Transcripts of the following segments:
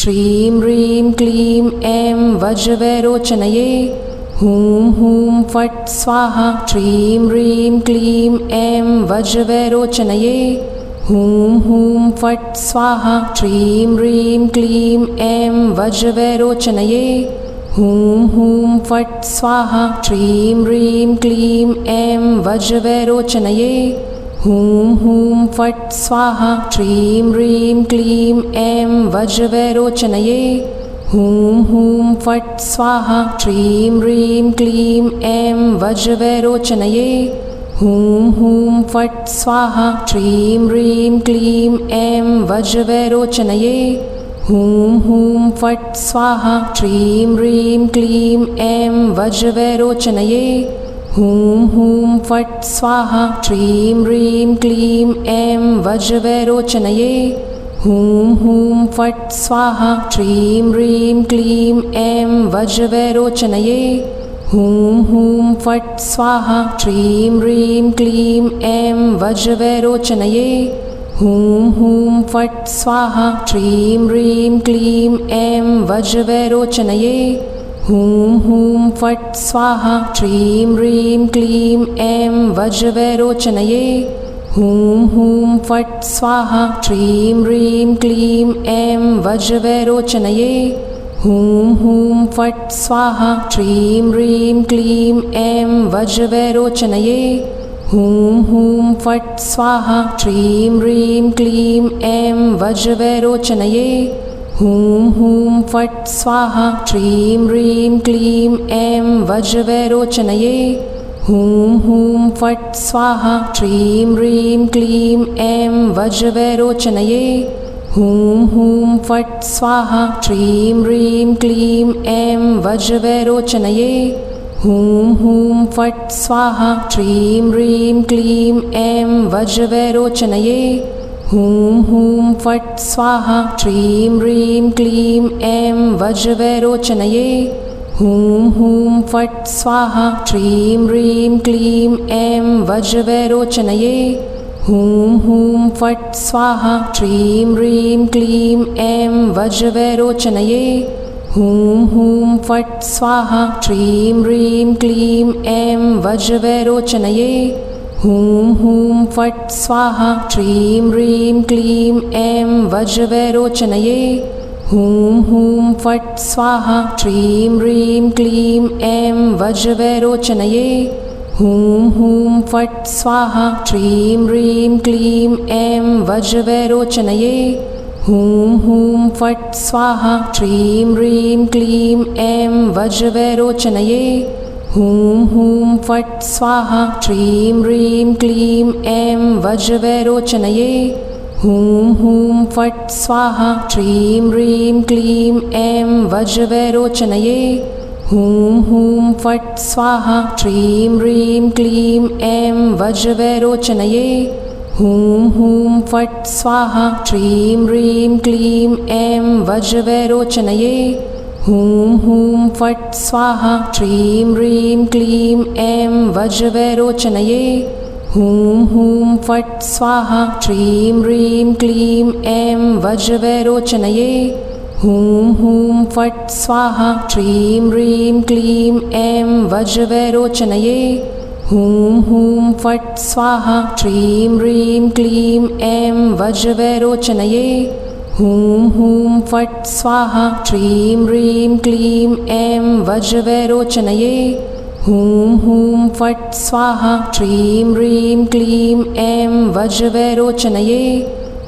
श्रीं ह्रीं क्लीं ऐं वज्रवैरोचनये। हूं हूं फट् स्वाहा। श्रीं ह्रीं क्लीं ऐं वज्रवैरोचनये। हूं हूं फट् स्वाहा। श्रीं ह्रीं क्लीं ऐं वज्रवैरोचनये। हूं हूं फट् स्वाहा। श्रीं ह्रीं क्लीं ऐं वज्रवैरोचनये। हूं हूं फट् स्वाहा। श्रीं ह्रीं क्लीं ऐं वज्रवैरोचनये। हूं हूं फट् स्वाहा। श्रीं ह्रीं क्लीं ऐं वज्रवैरोचनये। हूं हूं फट् स्वाहा। श्रीं ह्रीं क्लीं ऐं वज्रवैरोचनये। हूं हूं फट् स्वाहा। श्रीं ह्रीं क्लीं ऐं वज्रवैरोचनये। हूं हूं फट् स्वाहा। श्रीं ह्रीं क्लीं ऐं वज्रवैरोचनये। हूं हूं फट् स्वाहा। श्रीं ह्रीं क्लीं ऐं वज्रवैरोचनये। हूं हूं फट् स्वाहा। श्रीं ह्रीं क्लीं ऐं वज्रवैरोचनये। हूं हूं फट् स्वाहा। श्रीं ह्रीं क्लीं ऐं वज्रवैरोचनये। हूं हूं फट् स्वाहा। श्रीं ह्रीं क्लीं ऐं वज्रवैरोचनये। हूं हूं फट् स्वाहा। श्रीं ह्रीं क्लीं ऐं वज्रवैरोचनये। हूं हूं फट् स्वाहा। श्रीं ह्रीं क्लीं ऐं वज्रवैरोचनये। हूं हूं फट् स्वाहा। श्रीं ह्रीं क्लीं ऐं वज्रवैरोचनये। हूं हूं फट् स्वाहा। श्रीं ह्रीं क्लीं ऐं वज्रवैरोचनये। हूं हूं फट् स्वाहा। श्रीं ह्रीं क्लीं ऐं वज्रवैरोचनये। हूं हूं फट् स्वाहा। श्रीं ह्रीं क्लीं ऐं वज्रवैरोचनये। हूं हूं फट् स्वाहा। श्रीं ह्रीं क्लीं ऐं वज्रवैरोचनये। हूं हूं फट् स्वाहा। श्रीं ह्रीं क्लीं ऐं वज्रवैरोचनये। हूं हूं फट् स्वाहा। श्रीं ह्रीं क्लीं ऐं वज्रवैरोचनये। हूं हूं फट् स्वाहा। श्रीं ह्रीं क्लीं ऐं वज्रवैरोचनये। हूं हूं फट् स्वाहा। श्रीं ह्रीं क्लीं ऐं वज्रवैरोचनये। हूं हूं फट् स्वाहा। श्रीं ह्रीं क्लीं ऐं वज्रवैरोचनये। हूं हूं फट् स्वाहा। श्रीं ह्रीं क्लीं ऐं वज्रवैरोचनये। हूं हूं फट् स्वाहा। श्रीं ह्रीं क्लीं ऐं वज्रवैरोचनये। हूं हूं फट् स्वाहा। श्रीं ह्रीं क्लीं ऐं वज्रवैरोचनये। हूं हूं फट् स्वाहा। श्रीं ह्रीं क्लीं ऐं वज्रवैरोचनये। हूं हूं फट् स्वाहा। श्रीं ह्रीं क्लीं ऐं वज्रवैरोचनये। हूं हूं फट् स्वाहा। श्रीं ह्रीं क्लीं ऐं वज्रवैरोचनये। हूं हूं फट् स्वाहा। श्रीं ह्रीं क्लीं ऐं वज्रवैरोचनये। हूं हूं फट् स्वाहा। श्रीं ह्रीं क्लीं ऐं वज्रवैरोचनये। हूं हूं फट् स्वाहा। श्रीं ह्रीं क्लीं ऐं वज्रवैरोचनये। हूं हूं फट् स्वाहा। श्रीं ह्रीं क्लीं ऐं वज्रवैरोचनये। हूं हूं फट् स्वाहा। श्रीं ह्रीं क्लीं ऐं वज्रवैरोचनये। हूं हूं फट् स्वाहा। श्रीं ह्रीं क्लीं ऐं वज्रवैरोचनये। हूं हूं फट् स्वाहा। श्रीं ह्रीं क्लीं ऐं वज्रवैरोचनये।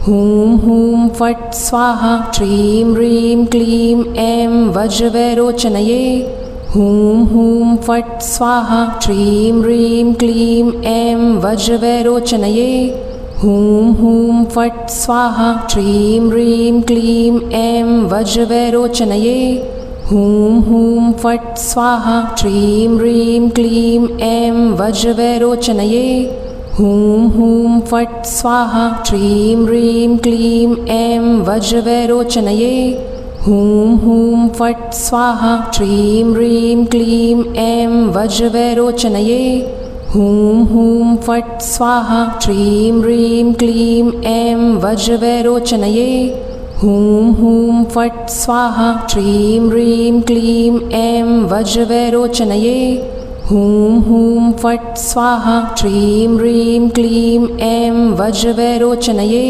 हूं हूं फट् स्वाहा। श्रीं ह्रीं क्लीं ऐं वज्रवैरोचनये। हूं हूं फट् स्वाहा। श्रीं ह्रीं क्लीं ऐं वज्रवैरोचनये। हूं हूं फट् स्वाहा। श्रीं ह्रीं क्लीं ऐं वज्रवैरोचनये। हूं हूं फट् स्वाहा। श्रीं ह्रीं क्लीं ऐं वज्रवैरोचनये। हूं हूं फट् स्वाहा। श्रीं ह्रीं क्लीं ऐं वज्रवैरोचनये। हूं हूं फट् स्वाहा। श्रीं ह्रीं क्लीं ऐं वज्रवैरोचनये। हूं हूं फट् स्वाहा। श्रीं ह्रीं क्लीं ऐं वज्रवैरोचनये। हूं हूं फट् स्वाहा श्रीं ह्रीं क्लीं ऐं वज्रवैरोचनये हूं हूं फट् स्वाहा श्रीं ह्रीं क्लीं ऐं वज्रवैरोचनये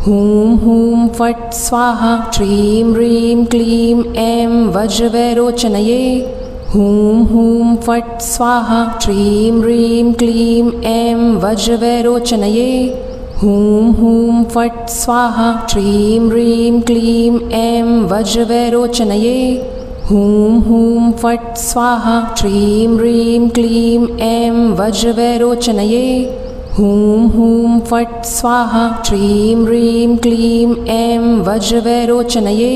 हूं हूं फट् स्वाहा श्रीं ह्रीं क्लीं ऐं वज्रवैरोचनये हूं हूं फट् स्वाहा श्रीं ह्रीं क्लीं ऐं वज्रवैरोचनये हूं हूं फट् स्वाहा श्रीं ह्रीं क्लीं ऐं वज्रवैरोचनये हूं हूं फट् स्वाहा श्रीं ह्रीं क्लीं ऐं वज्रवैरोचनये हूं हूं फट् स्वाहा श्रीं ह्रीं क्लीं ऐं वज्रवैरोचनये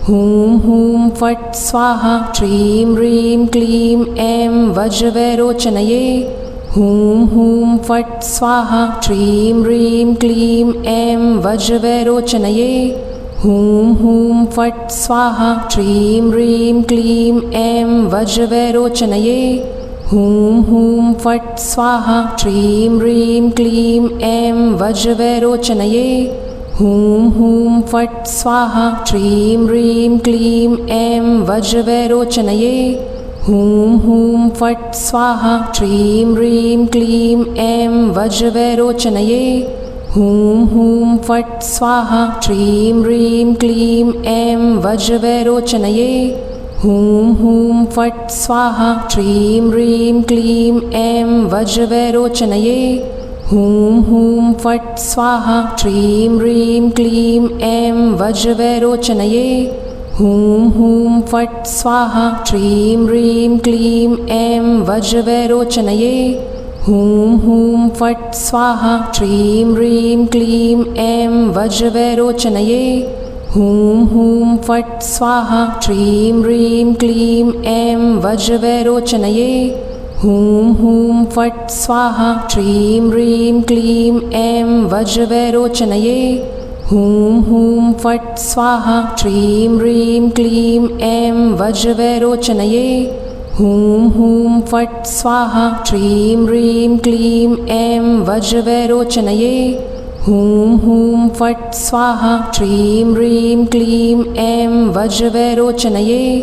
हूं हूं फट् स्वाहा श्रीं ह्रीं क्लीं ऐं वज्रवैरोचनये हूं हूं फट् स्वाहा श्रीं ह्रीं क्लीं ऐं वज्रवैरोचनये हूं हूं फट् स्वाहा श्रीं ह्रीं क्लीं ऐं वज्रवैरोचनये हूं हूं फट् स्वाहा श्रीं ह्रीं क्लीं ऐं वज्रवैरोचनये हूं हूं फट् स्वाहा श्रीं ह्रीं क्लीं ऐं वज्रवैरोचनये हूं हूं फट् स्वाहा श्रीं ह्रीं क्लीं ऐं वज्रवैरोचनये हूं हूं फट् स्वाहा श्रीं ह्रीं क्लीं ऐं वज्रवैरोचनये हूं हूं फट् स्वाहा श्रीं ह्रीं क्लीं ऐं वज्रवैरोचनये हूं हूं फट् स्वाहा श्रीं ह्रीं क्लीं ऐं वज्रवैरोचनये हूं हूं फट् स्वाहा श्रीं ह्रीं क्लीं ऐं वज्रवैरोचनये हूं हूं फट् स्वाहा श्रीं ह्रीं क्लीं ऐं वज्रवैरोचनये हूं हूं फट् स्वाहा श्रीं ह्रीं क्लीं ऐं वज्रवैरोचनये हूं हूं फट् स्वाहा श्रीं ह्रीं क्लीं ऐं वज्रवैरोचनये हूं हूं फट् स्वाहा श्रीं ह्रीं क्लीं ऐं वज्रवैरोचनये हूं हूं फट् स्वाहा श्रीं ह्रीं क्लीं ऐं वज्रवैरोचनये हूं हूं फट् स्वाहा श्रीं ह्रीं क्लीं ऐं वज्रवैरोचनये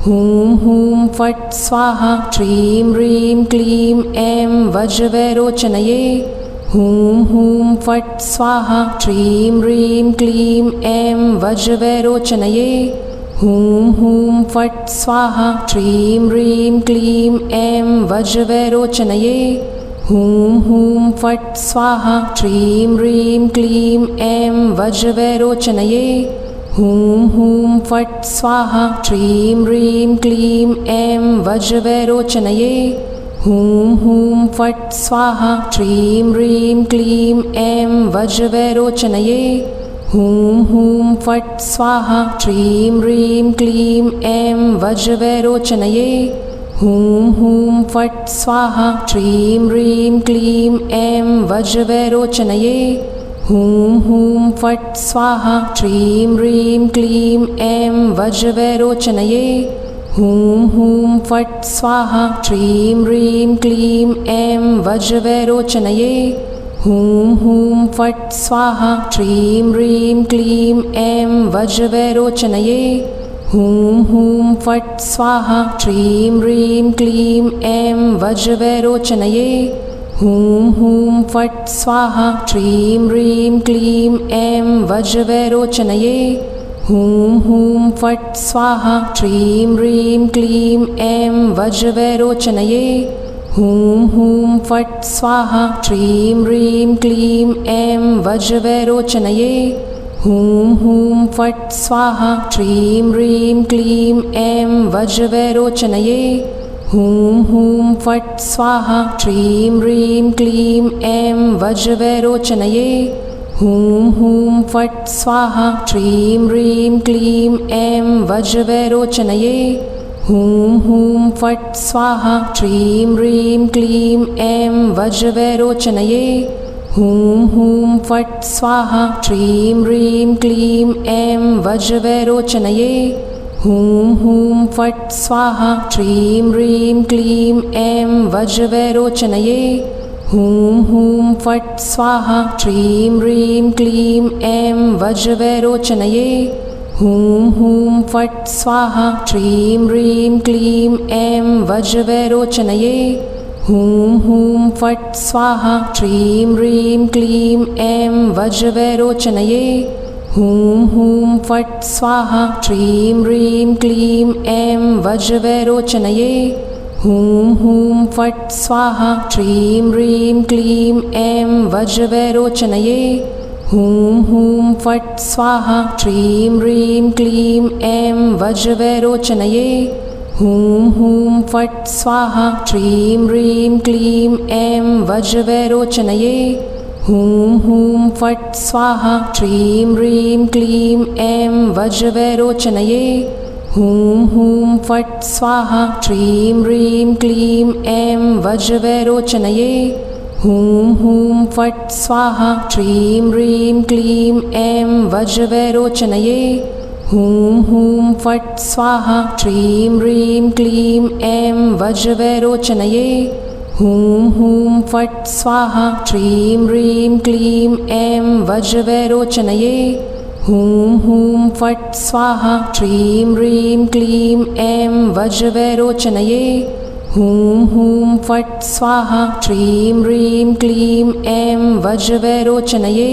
हूं हूं फट् स्वाहा श्रीं ह्रीं क्लीं ऐं वज्रवैरोचनये हूं हूं फट् स्वाहा श्रीं ह्रीं क्लीं ऐं वज्रवैरोचनये हूं हूं फट् स्वाहा श्रीं ह्रीं क्लीं ऐं वज्रवैरोचनये हूं हूं फट् स्वाहा श्रीं ह्रीं क्लीं ऐं वज्रवैरोचनये हूं हूं फट् स्वाहा श्रीं ह्रीं क्लीं ऐं वज्रवैरोचनये हूं हूं फट् स्वाहा श्रीं ह्रीं क्लीं ऐं वज्रवैरोचनये हूं हूं फट् स्वाहा श्रीं ह्रीं क्लीं ऐं वज्रवैरोचनये हूं हूं फट् स्वाहा श्रीं ह्रीं क्लीं ऐं वज्रवैरोचनये हूं हूं फट् स्वाहा श्रीं ह्रीं क्लीं ऐं वज्रवैरोचनये हूं हूं फट् स्वाहा श्रीं ह्रीं क्लीं ऐं वज्रवैरोचनये हूं हूं फट् स्वाहा श्रीं ह्रीं क्लीं ऐं वज्रवैरोचनये हूं हूं फट् स्वाहा श्रीं ह्रीं क्लीं ऐं वज्रवैरोचनये हूं हूं फट् स्वाहा श्रीं ह्रीं क्लीं ऐं वज्रवैरोचनये हूं हूं फट् स्वाहा श्रीं ह्रीं क्लीं ऐं वज्रवैरोचनये हूं हूं फट् स्वाहा श्रीं ह्रीं क्लीं ऐं वज्रवैरोचनये हूं हूं फट् स्वाहा श्रीं ह्रीं क्लीं ऐं वज्रवैरोचनये हूं हूं फट् स्वाहा श्रीं ह्रीं क्लीं ऐं वज्रवैरोचनये हूं हूं फट् स्वाहा श्रीं ह्रीं क्लीं ऐं वज्रवैरोचनये हूं हूं फट् स्वाहा श्रीं ह्रीं क्लीं ऐं वज्रवैरोचनये हूं हूं फट् स्वाहा श्रीं ह्रीं क्लीं ऐं वज्रवैरोचनये हूं हूं फट् स्वाहा श्रीं ह्रीं क्लीं ऐं वज्रवैरोचनये हूं हूं फट् स्वाहा श्रीं ह्रीं क्लीं ऐं वज्रवैरोचनये हूं हूं फट् स्वाहा श्रीं ह्रीं क्लीं ऐं वज्रवैरोचनये हूं हूं फट् स्वाहा श्रीं ह्रीं क्लीं ऐं वज्रवैरोचनये हूं हूं फट् स्वाहा श्रीं ह्रीं क्लीं ऐं वज्रवैरोचनये हूं हूं फट् स्वाहा श्रीं ह्रीं क्लीं ऐं वज्रवैरोचनये हूं हूं फट् स्वाहा श्रीं ह्रीं क्लीं ऐं वज्रवैरोचनये हूं हूं फट् स्वाहा श्रीं ह्रीं क्लीं ऐं वज्रवैरोचनये हूं हूं फट् स्वाहा श्रीं ह्रीं क्लीं ऐं वज्रवैरोचनये हूं हूं फट् स्वाहा श्रीं ह्रीं क्लीं ऐं वज्रवैरोचनये हूं हूं फट् स्वाहा श्रीं ह्रीं क्लीं ऐं वज्रवैरोचनये हूं हूं फट् स्वाहा श्रीं ह्रीं क्लीं ऐं वज्रवैरोचनये हूं हूं फट् स्वाहा श्रीं ह्रीं क्लीं ऐं वज्रवैरोचनये हूं हूं फट् स्वाहा श्रीं ह्रीं क्लीं ऐं वज्रवैरोचनये हूं हूं फट् स्वाहा श्रीं ह्रीं क्लीं ऐं वज्रवैरोचनये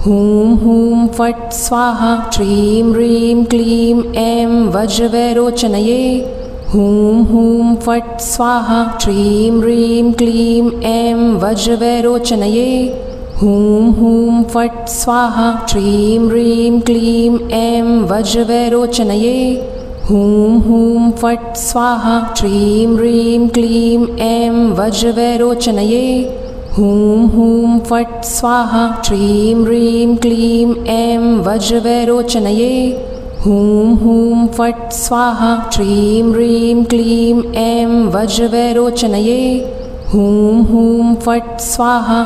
हूं हूं फट् स्वाहा श्रीं ह्रीं क्लीं ऐं वज्रवैरोचनये हूं हूं फट् स्वाहा श्रीं ह्रीं क्लीं ऐं वज्रवैरोचनये हूं हूं फट् स्वाहा श्रीं ह्रीं क्लीं ऐं वज्रवैरोचनये हूं हूं फट् स्वाहा श्रीं ह्रीं क्लीं ऐं वज्रवैरोचनये हूं हूं फट् स्वाहा श्रीं ह्रीं क्लीं ऐं वज्रवैरोचनये हूं हूं फट् स्वाहा श्रीं ह्रीं क्लीं ऐं वज्रवैरोचनये हूं हूं फट् स्वाहा।